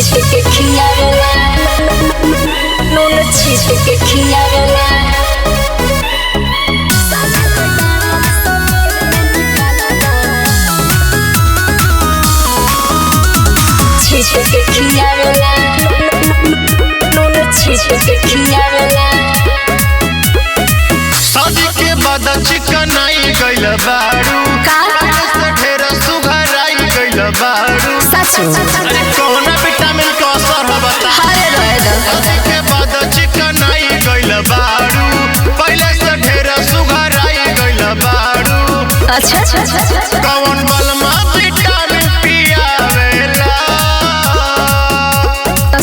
छीट के खियावेला, नून छीट के खियावेला। छीट के खियावेला, नून छीट के खियावेला। शादी के बाद चिकनाई गइल बारू, से ढेर सुघराई गइल बारू। अरे कौन विटामिन का असर है बता। शादी के बाद चिकनाई गइल बारू, पहले से ढेर सुघराई गइल बारू। अच्छा कौन बलमा विटामिन पियावेला।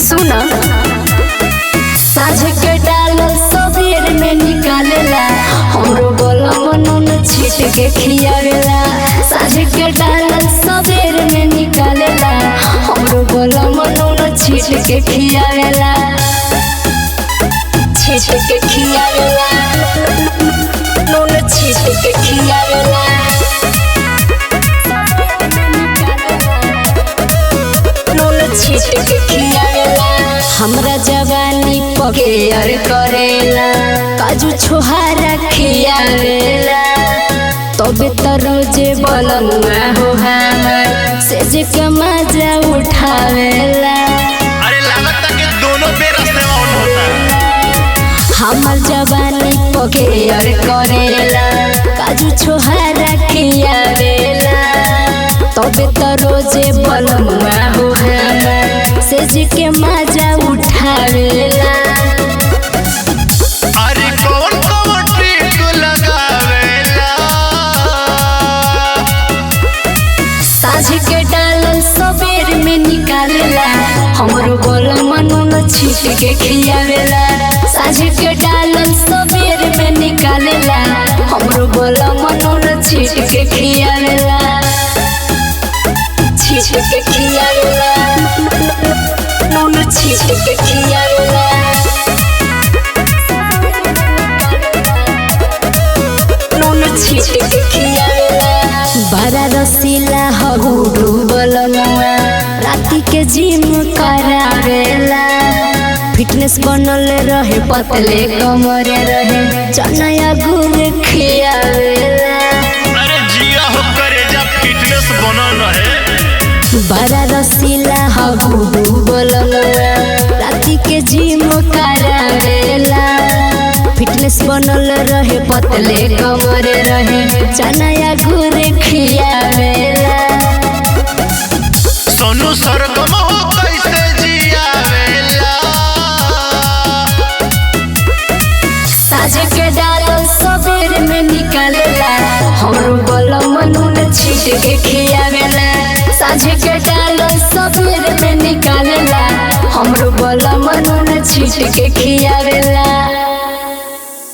सुना साझ के डालल सबेर में निकालेला, हमरो बोलम नून छीट के खियावेला। साझ के डालल सबेर में निकालेला, हमरो बोलम नून छीट के खियावेला। छीट के खियावेला, नून छीट के खियावेला। नून छीट के खियावेला। हमरा जवानी पकेयर करेला, काजू छोहारा खियावेला। तबे तो रोजे बलनुआ हो हमर से के मजा उठावेला। अरे लागत कि दोनों बेरा से ऑन होता। हमर जवानी पकेयर करेला, काजू छोहारा खियावेला। तबे तो रोजे बलनुआ हो हमर से के मजा उठावेला। अरे कौन कौन ट्रिक लगावेला। साझ के डालल सबेर में निकालेला, हमरो बोलम नून छीट के खियावेला। साझ के डालल सबेर में निकालेला, हमरो बोलम नून छीट के खियावेला। छीट के खियावेला, नून छीट के खियावेला। नून छीट के खियावेला। बड़ा रसीला हहुडू बोलनुआ, राती के जिम करावेला। फिटनेस बनल रहे, पतले कमरे रहे, चनाया गुड़ खियावेला। अरे जिया हो करे जब फिटनेस बनल रहे। बड़ा रसीला हहुडू बोलनुआ, राती के जिम करावेला। फिटनेस बनल रहे, पतले कमरे रहे, चनाया गुड़ खियावेला। सोनू सरगम हो कैसे जियावेला। साझ के डालल सबेर में निकालेला, हमरो बोलम नून छीट के खियावेला। साझ के डालल सबेर में निकालेला, हमरो बोलम नून छीट के खियावेला।